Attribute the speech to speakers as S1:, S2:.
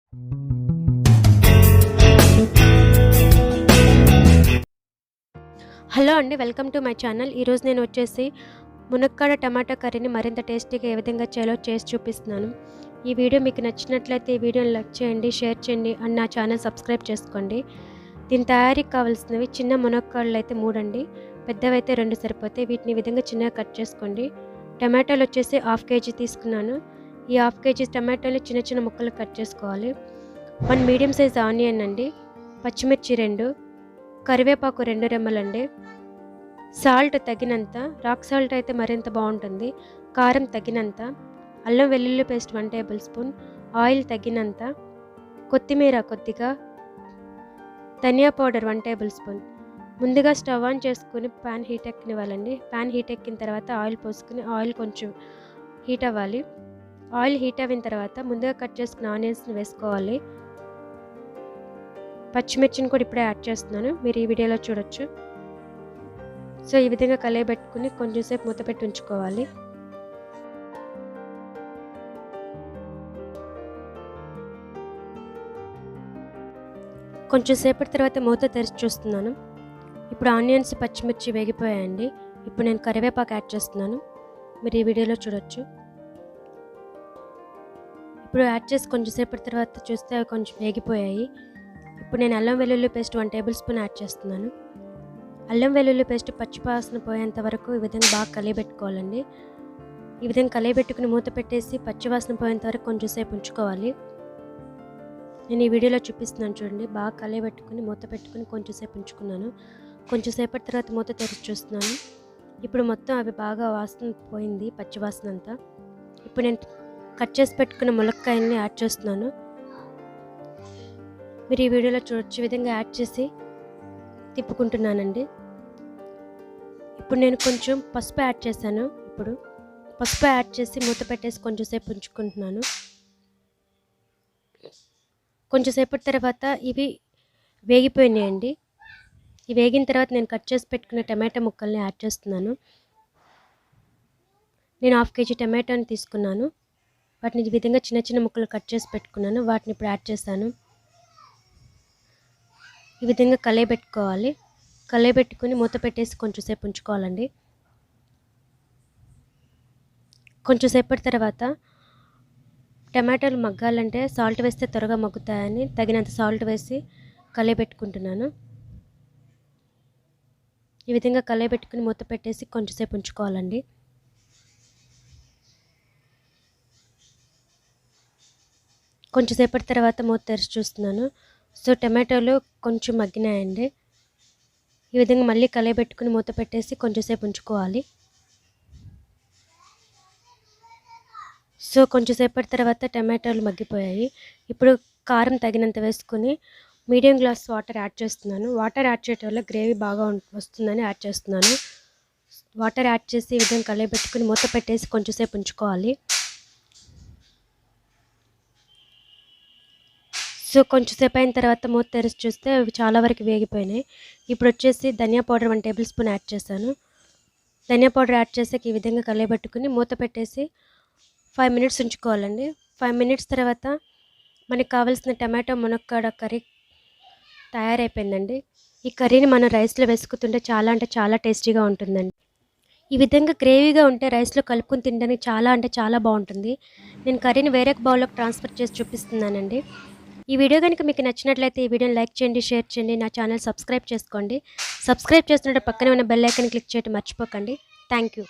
S1: Hello అండి, welcome to my channel. ఈరోజు నేను వచ్చేసి మునక్కాడ టమాటా కర్రీని మరింత టేస్టీగా ఏ విధంగా చేయాలో చేసి చూపిస్తున్నాను. ఈ వీడియో మీకు నచ్చినట్లయితే ఈ వీడియోని లైక్ చేయండి, షేర్ చేయండి అండ్ నా ఛానల్ సబ్స్క్రైబ్ చేసుకోండి. దీని తయారీకి కావాల్సినవి చిన్న మునక్కాడలు అయితే 3 అండి, పెద్దవైతే 2 సరిపోతాయి. వీటిని ఈ విధంగా చిన్నగా కట్ చేసుకోండి. టమాటాలు వచ్చేసి 1/2 కేజీ తీసుకున్నాను. ఈ 1/2 కేజీ టమాటాలు చిన్న చిన్న ముక్కలు కట్ చేసుకోవాలి. 1 మీడియం సైజ్ ఆనియన్ అండి, పచ్చిమిర్చి 2, కరివేపాకు 2 రెమ్మలండి, సాల్ట్ తగినంత, రాక్ సాల్ట్ అయితే మరింత బాగుంటుంది, కారం తగినంత, అల్లం వెల్లుల్లి పేస్ట్ 1 టేబుల్ స్పూన్, ఆయిల్ తగినంత, కొత్తిమీర కొద్దిగా, ధనియా పౌడర్ 1 టేబుల్ స్పూన్. ముందుగా స్టవ్ ఆన్ చేసుకుని ప్యాన్ హీట్ ఎక్కనివ్వాలండి. ప్యాన్ హీట్ ఎక్కిన తర్వాత ఆయిల్ పోసుకుని ఆయిల్ కొంచెం హీట్ అవ్వాలి. ఆయిల్ హీట్ అయిన తర్వాత ముందుగా కట్ చేసుకున్న ఆనియన్స్ని వేసుకోవాలి. పచ్చిమిర్చిని కూడా ఇప్పుడే యాడ్ చేస్తున్నాను, మీరు ఈ వీడియోలో చూడొచ్చు. సో ఈ విధంగా కలయబెట్టుకుని కొంచెం సేపు మూత పెట్టి ఉంచుకోవాలి. కొంచెం సేపటి తర్వాత మూత తెరిచి చూస్తున్నాను. ఇప్పుడు ఆనియన్స్ పచ్చిమిర్చి వేగిపోయాయండి. ఇప్పుడు నేను కరివేపాకు యాడ్ చేస్తున్నాను, మీరు ఈ వీడియోలో చూడొచ్చు. ఇప్పుడు యాడ్ చేసి కొంచెం సేపటి తర్వాత చూస్తే అవి కొంచెం వేగిపోయాయి. ఇప్పుడు నేను అల్లం వెల్లుల్లి పేస్ట్ 1 టేబుల్ స్పూన్ యాడ్ చేస్తున్నాను. అల్లం వెల్లుల్లి పేస్ట్ పచ్చివాసన పోయేంత వరకు ఈ విధంగా బాగా కలియబెట్టుకోవాలండి. ఈ విధంగా కలియబెట్టుకుని మూత పెట్టేసి పచ్చివాసన పోయేంత వరకు కొంచెం సేపు ఉంచుకోవాలి. నేను ఈ వీడియోలో చూపిస్తున్నాను చూడండి. బాగా కలియబెట్టుకుని మూత పెట్టుకుని కొంచెం సేపు ఉంచుకున్నాను. కొంచెం సేపటి తర్వాత మూత తెరిచి చూస్తున్నాను. ఇప్పుడు మొత్తం అవి బాగా వాసన పోయింది, పచ్చివాసన అంతా. ఇప్పుడు నేను కట్ చేసి పెట్టుకున్న ములక్కాయల్ని యాడ్ చేస్తున్నాను, మీరు ఈ వీడియోలో చూడొచ్చు. ఈ విధంగా యాడ్ చేసి తిప్పుకుంటున్నానండి. ఇప్పుడు నేను కొంచెం పసుపు యాడ్ చేశాను. ఇప్పుడు పసుపు యాడ్ చేసి మూత పెట్టేసి కొంచెం సేపు ఉంచుకుంటున్నాను. కొంచెం సేపటి తర్వాత ఇవి వేగిపోయినాయండి. ఇవి వేగిన తర్వాత నేను కట్ చేసి పెట్టుకున్న టమాటా ముక్కల్ని యాడ్ చేస్తున్నాను. నేను 1/2 కేజీ టమాటాని తీసుకున్నాను. వాటిని ఈ విధంగా చిన్న చిన్న ముక్కలు కట్ చేసి పెట్టుకున్నాను. వాటిని ఇప్పుడు యాడ్ చేశాను. ఈ విధంగా కలయబెట్టుకోవాలి. కలయబెట్టుకుని మూత పెట్టేసి కొంచెం సేపు ఉంచుకోవాలండి. కొంచెం సేపటి తర్వాత టమాటాలు మగ్గాలంటే సాల్ట్ వేస్తే త్వరగా మగ్గుతాయని తగినంత సాల్ట్ వేసి కలయబెట్టుకుంటున్నాను. ఈ విధంగా కలయబెట్టుకుని మూత పెట్టేసి కొంచెం సేపు ఉంచుకోవాలండి. కొంచెం సేపటి తర్వాత మూత తెరిచి చూస్తున్నాను. సో టమాటోలు కొంచెం మగ్గినాయండి. ఈ విధంగా మళ్ళీ కలయబెట్టుకుని మూత పెట్టేసి కొంచెం సేపు ఉంచుకోవాలి. సో కొంచెం సేపటి తర్వాత టమాటోలు మగ్గిపోయాయి. ఇప్పుడు కారం తగినంత వేసుకుని మీడియం గ్లాస్ వాటర్ యాడ్ చేస్తున్నాను. వాటర్ యాడ్ చేయడం వల్ల గ్రేవీ బాగా వస్తుందని యాడ్ చేస్తున్నాను. వాటర్ యాడ్ చేసి ఈ విధంగా కలయబెట్టుకుని మూత పెట్టేసి కొంచెం సేపు ఉంచుకోవాలి. సో కొంచెం సేపు అయిన తర్వాత మూత తెరిచి చూస్తే అవి చాలా వరకు వేగిపోయినాయి. ఇప్పుడు వచ్చేసి ధనియా పౌడర్ 1 టేబుల్ స్పూన్ యాడ్ చేశాను. ధనియా పౌడర్ యాడ్ చేసాక ఈ విధంగా కలయబెట్టుకుని మూత పెట్టేసి 5 మినిట్స్ ఉంచుకోవాలండి. 5 మినిట్స్ తర్వాత మనకి కావాల్సిన టమాటో మునక్కాడ కర్రీ తయారైపోయిందండి. ఈ కర్రీని మనం రైస్లో వేసుకుతుంటే చాలా అంటే చాలా టేస్టీగా ఉంటుందండి. ఈ విధంగా గ్రేవీగా ఉంటే రైస్లో కలుపుకొని తినడానికి చాలా అంటే చాలా బాగుంటుంది. నేను కర్రీని వేరే బౌల్లోకి ట్రాన్స్ఫర్ చేసి చూపిస్తున్నానండి. ఈ వీడియో కనుక మీకు నచ్చినట్లయితే ఈ వీడియోని లైక్ చేయండి, షేర్ చేయండి, నా ఛానల్ సబ్స్క్రైబ్ చేసుకోండి. సబ్స్క్రైబ్ చేస్తున్నప్పుడు పక్కనే ఉన్న బెల్ ఐకాన్ క్లిక్ చేయడం మర్చిపోకండి. Thank you.